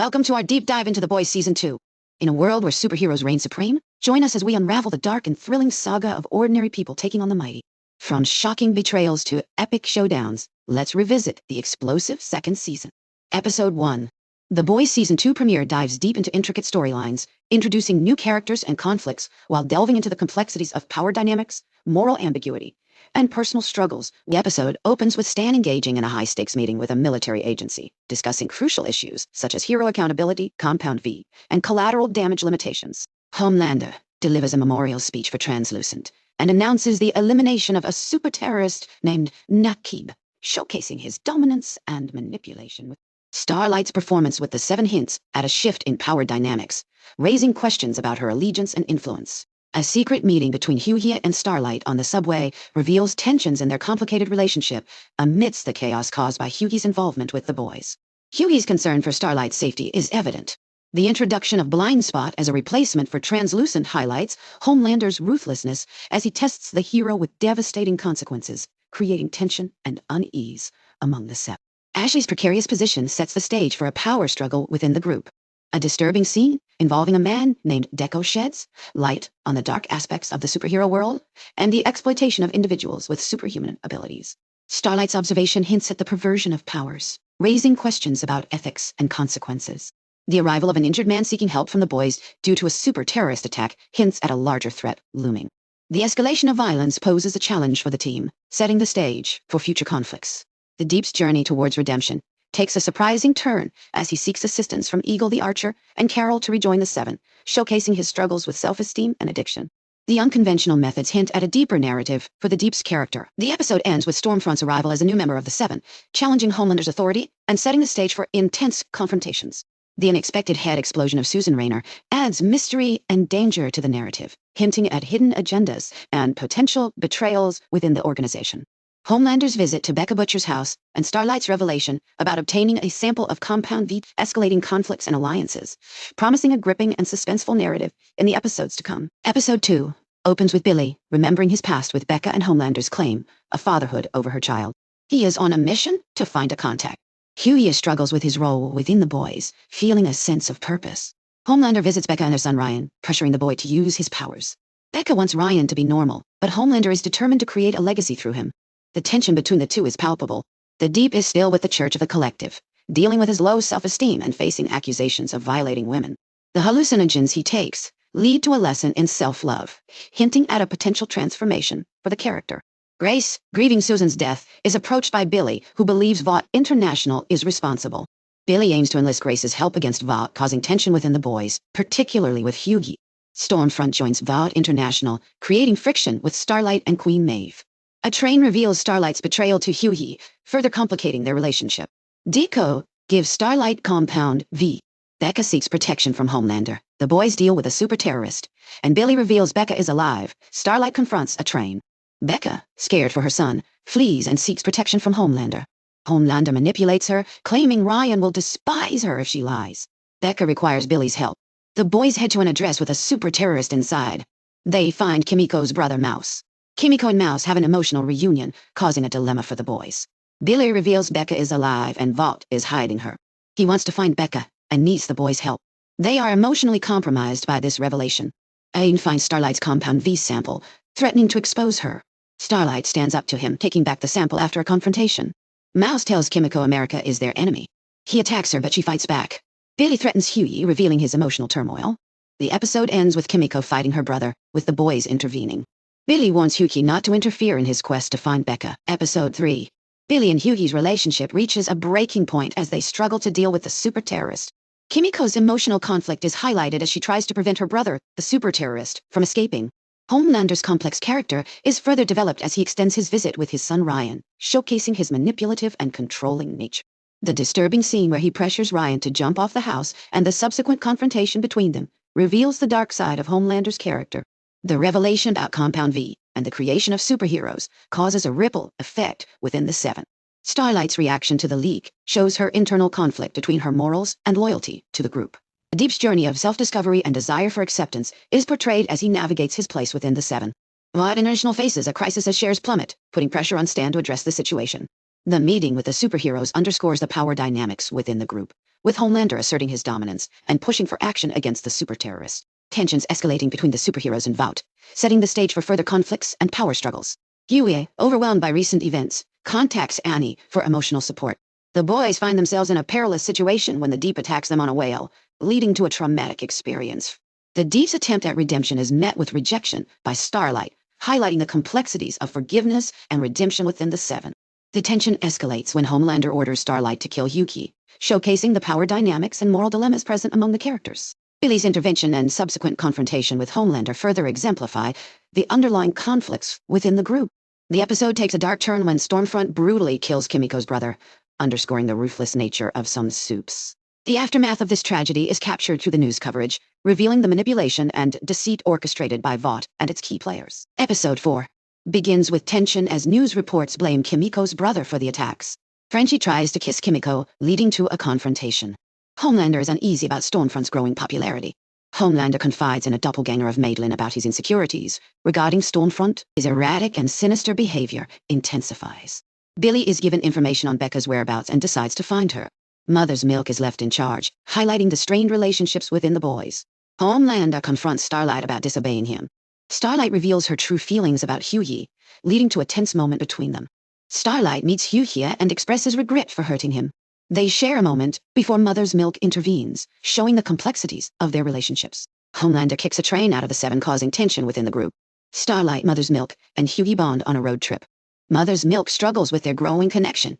Welcome to our deep dive into The Boys Season 2. In a world where superheroes reign supreme, join us as we unravel the dark and thrilling saga of ordinary people taking on the mighty. From shocking betrayals to epic showdowns, let's revisit the explosive second season. Episode 1. The Boys Season 2 premiere dives deep into intricate storylines, introducing new characters and conflicts while delving into the complexities of power dynamics, moral ambiguity, and personal struggles. The episode opens with Stan engaging in a high-stakes meeting with a military agency, discussing crucial issues such as hero accountability, Compound V, and collateral damage limitations. Homelander delivers a memorial speech for Translucent and announces the elimination of a super terrorist named Nakib, showcasing his dominance and manipulation. Starlight's performance with the 7 hints at a shift in power dynamics, raising questions about her allegiance and influence. A secret meeting between Hughie and Starlight on the subway reveals tensions in their complicated relationship amidst the chaos caused by Hughie's involvement with the boys. Hughie's concern for Starlight's safety is evident. The introduction of Blind Spot as a replacement for Translucent highlights Homelander's ruthlessness as he tests the hero with devastating consequences, creating tension and unease among the 7. Ashley's precarious position sets the stage for a power struggle within the group. A disturbing scene involving a man named Deco sheds light on the dark aspects of the superhero world and the exploitation of individuals with superhuman abilities. Starlight's observation hints at the perversion of powers, raising questions about ethics and consequences. The arrival of an injured man seeking help from the boys due to a super terrorist attack hints at a larger threat looming. The escalation of violence poses a challenge for the team, setting the stage for future conflicts. The Deep's journey towards redemption takes a surprising turn as he seeks assistance from Eagle the Archer and Carol to rejoin the 7, showcasing his struggles with self-esteem and addiction. The unconventional methods hint at a deeper narrative for the Deep's character. The episode ends with Stormfront's arrival as a new member of the 7, challenging Homelander's authority and setting the stage for intense confrontations. The unexpected head explosion of Susan Raynor adds mystery and danger to the narrative, hinting at hidden agendas and potential betrayals within the organization. Homelander's visit to Becca Butcher's house and Starlight's revelation about obtaining a sample of Compound V escalating conflicts and alliances, promising a gripping and suspenseful narrative in the episodes to come. Episode 2 opens with Billy remembering his past with Becca and Homelander's claim of fatherhood over her child. He is on a mission to find a contact. Hughie struggles with his role within the boys, feeling a sense of purpose. Homelander visits Becca and her son Ryan, pressuring the boy to use his powers. Becca wants Ryan to be normal, but Homelander is determined to create a legacy through him. The tension between the two is palpable. The Deep is still with the Church of the Collective, dealing with his low self-esteem and facing accusations of violating women. The hallucinogens he takes lead to a lesson in self-love, hinting at a potential transformation for the character. Grace, grieving Susan's death, is approached by Billy, who believes Vought International is responsible. Billy aims to enlist Grace's help against Vought, causing tension within the boys, particularly with Hughie. Stormfront joins Vought International, creating friction with Starlight and Queen Maeve. A train reveals Starlight's betrayal to Hughie, further complicating their relationship. Deco gives Starlight Compound V. Becca seeks protection from Homelander. The boys deal with a super terrorist, and Billy reveals Becca is alive. Starlight confronts a train. Becca, scared for her son, flees and seeks protection from Homelander. Homelander manipulates her, claiming Ryan will despise her if she lies. Becca requires Billy's help. The boys head to an address with a super terrorist inside. They find Kimiko's brother Mouse. Kimiko and Mouse have an emotional reunion, causing a dilemma for the boys. Billy reveals Becca is alive and Vought is hiding her. He wants to find Becca and needs the boys' help. They are emotionally compromised by this revelation. Aiden finds Starlight's Compound V sample, threatening to expose her. Starlight stands up to him, taking back the sample after a confrontation. Mouse tells Kimiko America is their enemy. He attacks her, but she fights back. Billy threatens Hughie, revealing his emotional turmoil. The episode ends with Kimiko fighting her brother, with the boys intervening. Billy warns Hughie not to interfere in his quest to find Becca. Episode 3. Billy and Hughie's relationship reaches a breaking point as they struggle to deal with the super terrorist. Kimiko's emotional conflict is highlighted as she tries to prevent her brother, the super terrorist, from escaping. Homelander's complex character is further developed as he extends his visit with his son Ryan, showcasing his manipulative and controlling nature. The disturbing scene where he pressures Ryan to jump off the house and the subsequent confrontation between them reveals the dark side of Homelander's character. The revelation about Compound V and the creation of superheroes causes a ripple effect within the 7. Starlight's reaction to the leak shows her internal conflict between her morals and loyalty to the group. The Deep's journey of self-discovery and desire for acceptance is portrayed as he navigates his place within the 7. Vought International faces a crisis as shares plummet, putting pressure on Stan to address the situation. The meeting with the superheroes underscores the power dynamics within the group. with Homelander asserting his dominance and pushing for action against the super-terrorists. Tensions escalating between the superheroes and Vought, setting the stage for further conflicts and power struggles. Hughie, overwhelmed by recent events, contacts Annie for emotional support. The boys find themselves in a perilous situation when the Deep attacks them on a whale, leading to a traumatic experience. The Deep's attempt at redemption is met with rejection by Starlight, highlighting the complexities of forgiveness and redemption within the Seven. The tension escalates when Homelander orders Starlight to kill Hughie, showcasing the power dynamics and moral dilemmas present among the characters. Billy's intervention and subsequent confrontation with Homelander further exemplify the underlying conflicts within the group. The episode takes a dark turn when Stormfront brutally kills Kimiko's brother, underscoring the ruthless nature of some Supes. The aftermath of this tragedy is captured through the news coverage, revealing the manipulation and deceit orchestrated by Vought and its key players. Episode 4 begins with tension as news reports blame Kimiko's brother for the attacks. Frenchie tries to kiss Kimiko, leading to a confrontation. Homelander is uneasy about Stormfront's growing popularity. Homelander confides in a doppelganger of Madeline about his insecurities regarding Stormfront. His erratic and sinister behavior intensifies. Billy is given information on Becca's whereabouts and decides to find her. Mother's Milk is left in charge, highlighting the strained relationships within the boys. Homelander confronts Starlight about disobeying him. Starlight reveals her true feelings about Hughie, leading to a tense moment between them. Starlight meets Hughie and expresses regret for hurting him. They share a moment before Mother's Milk intervenes, showing the complexities of their relationships. Homelander kicks a train out of the Seven, causing tension within the group. Starlight, Mother's Milk, and Hughie bond on a road trip. Mother's Milk struggles with their growing connection,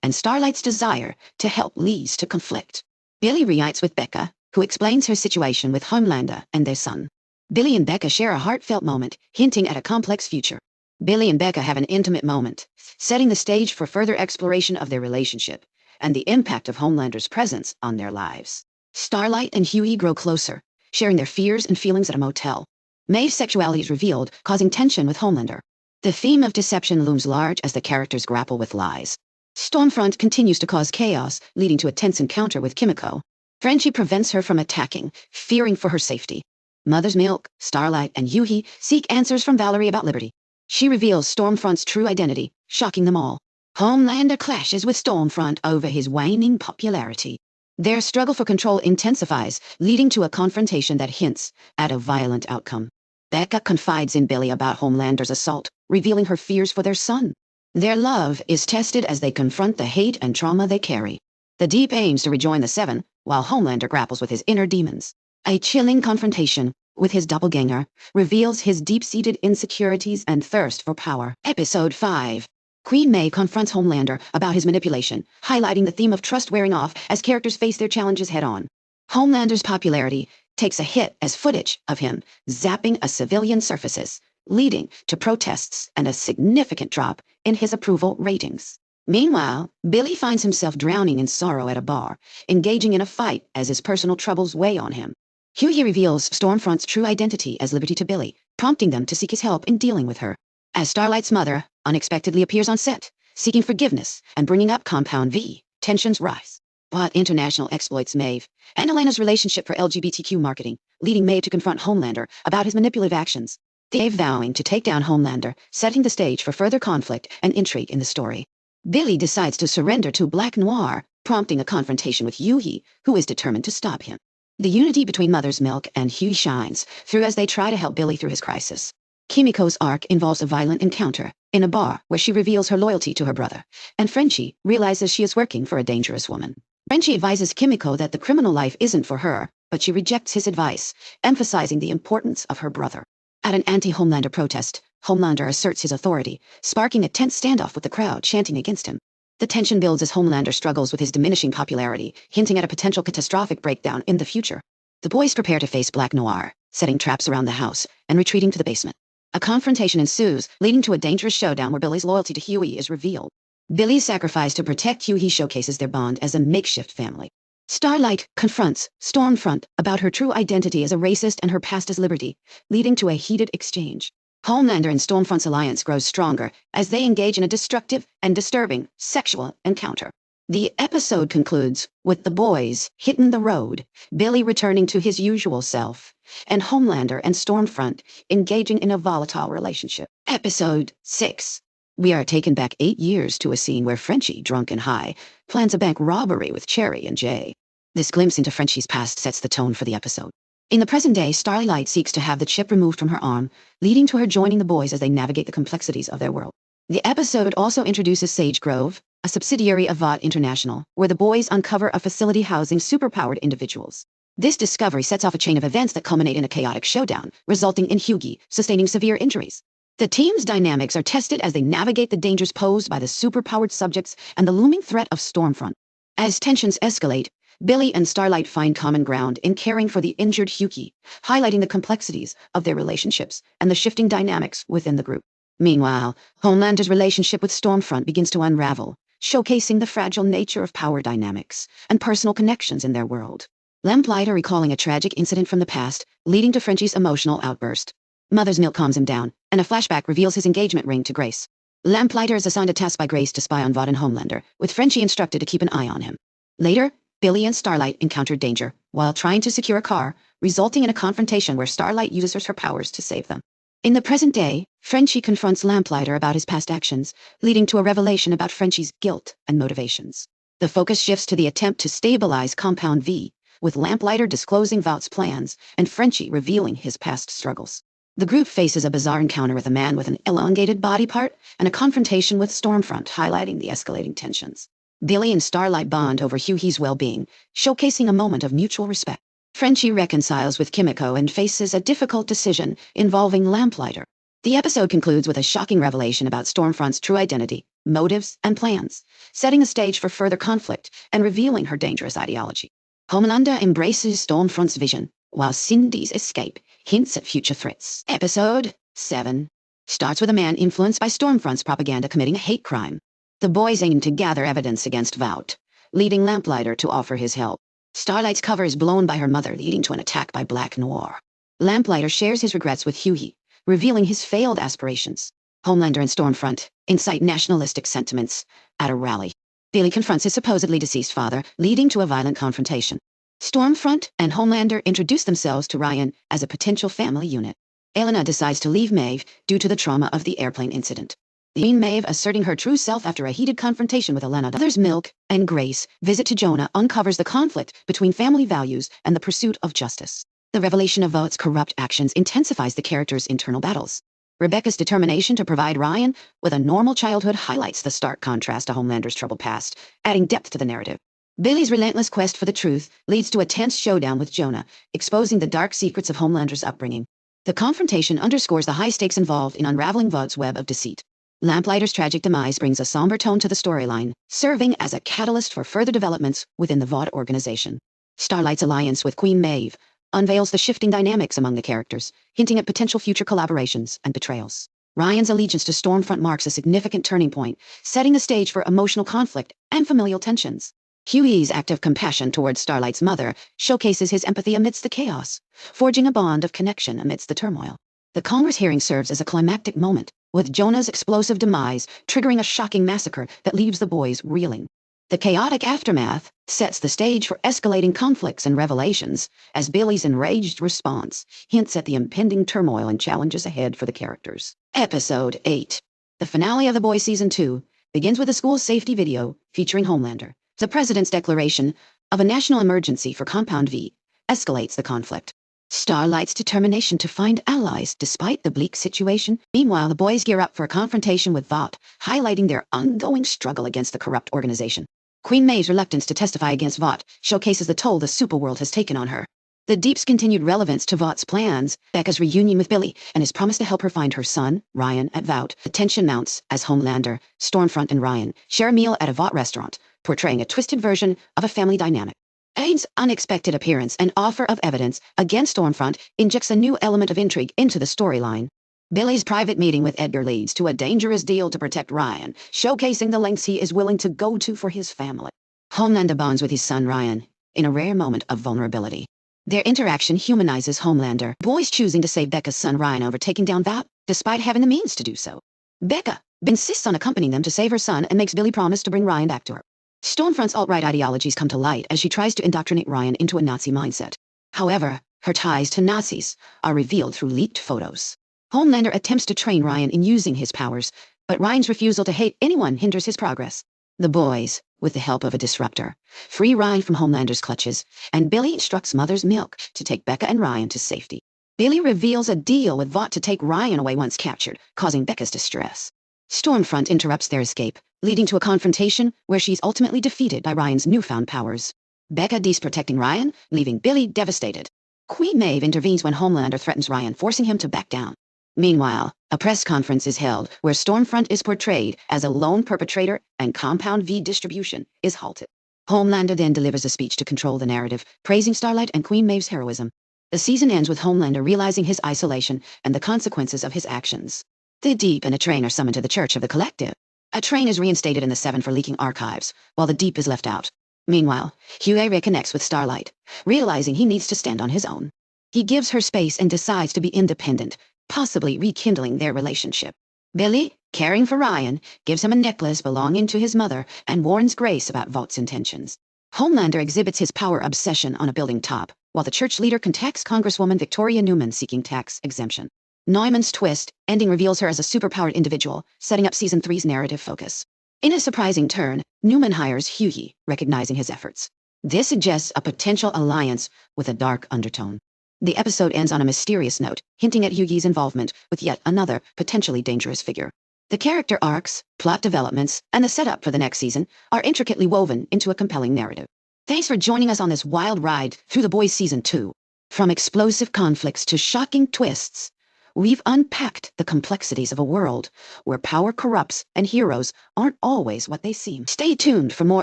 and Starlight's desire to help leads to conflict. Billy reunites with Becca, who explains her situation with Homelander and their son. Billy and Becca share a heartfelt moment, hinting at a complex future. Billy and Becca have an intimate moment, setting the stage for further exploration of their relationship and the impact of Homelander's presence on their lives. Starlight and Hughie grow closer, sharing their fears and feelings at a motel. Maeve's sexuality is revealed, causing tension with Homelander. The theme of deception looms large as the characters grapple with lies. Stormfront continues to cause chaos, leading to a tense encounter with Kimiko. Frenchie prevents her from attacking, fearing for her safety. Mother's Milk, Starlight, and Hughie seek answers from Valerie about Liberty. She reveals Stormfront's true identity, shocking them all. Homelander clashes with Stormfront over his waning popularity. Their struggle for control intensifies, leading to a confrontation that hints at a violent outcome. Becca confides in Billy about Homelander's assault, revealing her fears for their son. Their love is tested as they confront the hate and trauma they carry. The Deep aims to rejoin the Seven, while Homelander grapples with his inner demons. A chilling confrontation with his doppelganger reveals his deep-seated insecurities and thirst for power. Episode 5 Queen Maeve confronts Homelander about his manipulation, highlighting the theme of trust wearing off as characters face their challenges head-on. Homelander's popularity takes a hit as footage of him zapping a civilian surfaces, leading to protests and a significant drop in his approval ratings. Meanwhile, Billy finds himself drowning in sorrow at a bar, engaging in a fight as his personal troubles weigh on him. Hughie reveals Stormfront's true identity as Liberty to Billy, prompting them to seek his help in dealing with her. As Starlight's mother unexpectedly appears on set, seeking forgiveness and bringing up Compound V, tensions rise. Vought International exploits Maeve and Elena's relationship for LGBTQ marketing, leading Maeve to confront Homelander about his manipulative actions. Maeve vowing to take down Homelander, setting the stage for further conflict and intrigue in the story. Billy decides to surrender to Black Noir, prompting a confrontation with Hughie, who is determined to stop him. The unity between Mother's Milk and Hughie shines through as they try to help Billy through his crisis. Kimiko's arc involves a violent encounter in a bar where she reveals her loyalty to her brother, and Frenchie realizes she is working for a dangerous woman. Frenchie advises Kimiko that the criminal life isn't for her, but she rejects his advice, emphasizing the importance of her brother. At an anti-Homelander protest, Homelander asserts his authority, sparking a tense standoff with the crowd chanting against him. The tension builds as Homelander struggles with his diminishing popularity, hinting at a potential catastrophic breakdown in the future. The boys prepare to face Black Noir, setting traps around the house and retreating to the basement. A confrontation ensues, leading to a dangerous showdown where Billy's loyalty to Hughie is revealed. Billy's sacrifice to protect Hughie showcases their bond as a makeshift family. Starlight confronts Stormfront about her true identity as a racist and her past as Liberty, leading to a heated exchange. Homelander and Stormfront's alliance grows stronger as they engage in a destructive and disturbing sexual encounter. The episode concludes with the boys hitting the road, Billy returning to his usual self, and Homelander and Stormfront engaging in a volatile relationship. Episode 6. We are taken back 8 years to a scene where Frenchie, drunk and high, plans a bank robbery with Cherry and Jay. This glimpse into Frenchie's past sets the tone for the episode. In the present day, Starlight seeks to have the chip removed from her arm, leading to her joining the boys as they navigate the complexities of their world. The episode also introduces Sage Grove, a subsidiary of Vought International, where the boys uncover a facility housing superpowered individuals. This discovery sets off a chain of events that culminate in a chaotic showdown, resulting in Hughie sustaining severe injuries. The team's dynamics are tested as they navigate the dangers posed by the superpowered subjects and the looming threat of Stormfront. As tensions escalate, Billy and Starlight find common ground in caring for the injured Hughie, highlighting the complexities of their relationships and the shifting dynamics within the group. Meanwhile, Homelander's relationship with Stormfront begins to unravel, showcasing the fragile nature of power dynamics and personal connections in their world. Lamplighter recalling a tragic incident from the past, leading to Frenchie's emotional outburst. Mother's milk calms him down, and a flashback reveals his engagement ring to Grace. Lamplighter is assigned a task by Grace to spy on Vought and Homelander, with Frenchie instructed to keep an eye on him. Later, Billy and Starlight encounter danger while trying to secure a car, resulting in a confrontation where Starlight uses her powers to save them. In the present day, Frenchie confronts Lamplighter about his past actions, leading to a revelation about Frenchie's guilt and motivations. The focus shifts to the attempt to stabilize Compound V, with Lamplighter disclosing Vought's plans and Frenchie revealing his past struggles. The group faces a bizarre encounter with a man with an elongated body part and a confrontation with Stormfront, highlighting the escalating tensions. Billy and Starlight bond over Hughie's well-being, showcasing a moment of mutual respect. Frenchie reconciles with Kimiko and faces a difficult decision involving Lamplighter. The episode concludes with a shocking revelation about Stormfront's true identity, motives, and plans, setting the stage for further conflict and revealing her dangerous ideology. Homelander embraces Stormfront's vision, while Cindy's escape hints at future threats. Episode 7 starts with a man influenced by Stormfront's propaganda committing a hate crime. The boys aim to gather evidence against Vought, leading Lamplighter to offer his help. Starlight's cover is blown by her mother, leading to an attack by Black Noir. Lamplighter shares his regrets with Hughie, revealing his failed aspirations. Homelander and Stormfront incite nationalistic sentiments at a rally. Billy confronts his supposedly deceased father, leading to a violent confrontation. Stormfront and Homelander introduce themselves to Ryan as a potential family unit. Elena decides to leave Maeve due to the trauma of the airplane incident. Queen Maeve asserting her true self after a heated confrontation with Elena. Mother's milk and Grace visit to Jonah uncovers the conflict between family values and the pursuit of justice. The revelation of Vought's corrupt actions intensifies the characters' internal battles. Rebecca's determination to provide Ryan with a normal childhood highlights the stark contrast to Homelander's troubled past, adding depth to the narrative. Billy's relentless quest for the truth leads to a tense showdown with Jonah, exposing the dark secrets of Homelander's upbringing. The confrontation underscores the high stakes involved in unraveling Vought's web of deceit. Lamplighter's tragic demise brings a somber tone to the storyline, serving as a catalyst for further developments within the Vought organization. Starlight's alliance with Queen Maeve unveils the shifting dynamics among the characters, hinting at potential future collaborations and betrayals. Ryan's allegiance to Stormfront marks a significant turning point, setting the stage for emotional conflict and familial tensions. Hughie's act of compassion towards Starlight's mother showcases his empathy amidst the chaos, forging a bond of connection amidst the turmoil. The Congress hearing serves as a climactic moment, with Jonah's explosive demise triggering a shocking massacre that leaves the boys reeling. The chaotic aftermath sets the stage for escalating conflicts and revelations, as Billy's enraged response hints at the impending turmoil and challenges ahead for the characters. Episode 8. The finale of The Boys Season 2 begins with a school safety video featuring Homelander. The president's declaration of a national emergency for Compound V escalates the conflict. Starlight's determination to find allies despite the bleak situation. Meanwhile, the boys gear up for a confrontation with Vought, highlighting their ongoing struggle against the corrupt organization. Queen Maeve's reluctance to testify against Vought showcases the toll the superworld has taken on her. The Deep's continued relevance to Vought's plans, Becca's reunion with Billy, and his promise to help her find her son, Ryan, at Vought. The tension mounts as Homelander, Stormfront, and Ryan share a meal at a Vought restaurant, portraying a twisted version of a family dynamic. Aiden's unexpected appearance and offer of evidence against Stormfront injects a new element of intrigue into the storyline. Billy's private meeting with Edgar leads to a dangerous deal to protect Ryan, showcasing the lengths he is willing to go to for his family. Homelander bonds with his son Ryan in a rare moment of vulnerability. Their interaction humanizes Homelander, boys choosing to save Becca's son Ryan over taking down Vought, despite having the means to do so. Becca insists on accompanying them to save her son and makes Billy promise to bring Ryan back to her. Stormfront's alt-right ideologies come to light as she tries to indoctrinate Ryan into a Nazi mindset. However, her ties to Nazis are revealed through leaked photos. Homelander attempts to train Ryan in using his powers, but Ryan's refusal to hate anyone hinders his progress. The boys, with the help of a disruptor, free Ryan from Homelander's clutches, and Billy instructs Mother's Milk to take Becca and Ryan to safety. Billy reveals a deal with Vought to take Ryan away once captured, causing Becca's distress. Stormfront interrupts their escape, leading to a confrontation where she's ultimately defeated by Ryan's newfound powers. Becca protecting Ryan, leaving Billy devastated. Queen Maeve intervenes when Homelander threatens Ryan, forcing him to back down. Meanwhile, a press conference is held where Stormfront is portrayed as a lone perpetrator and Compound V distribution is halted. Homelander then delivers a speech to control the narrative, praising Starlight and Queen Maeve's heroism. The season ends with Homelander realizing his isolation and the consequences of his actions. The Deep and a Train are summoned to the Church of the Collective. A Train is reinstated in the Seven for leaking archives, while the Deep is left out. Meanwhile, Hughie reconnects with Starlight, realizing he needs to stand on his own. He gives her space and decides to be independent, possibly rekindling their relationship. Billy, caring for Ryan, gives him a necklace belonging to his mother and warns Grace about Vaught's intentions. Homelander exhibits his power obsession on a building top, while the church leader contacts Congresswoman Victoria Newman seeking tax exemption. Neumann's twist ending reveals her as a superpowered individual, setting up Season 3's narrative focus. In a surprising turn, Newman hires Hughie, recognizing his efforts. This suggests a potential alliance with a dark undertone. The episode ends on a mysterious note, hinting at Hughie's involvement with yet another potentially dangerous figure. The character arcs, plot developments, and the setup for the next season are intricately woven into a compelling narrative. Thanks for joining us on this wild ride through The Boys Season 2. From explosive conflicts to shocking twists, we've unpacked the complexities of a world where power corrupts and heroes aren't always what they seem. Stay tuned for more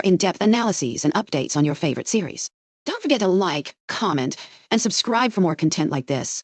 in-depth analyses and updates on your favorite series. Don't forget to like, comment, and subscribe for more content like this.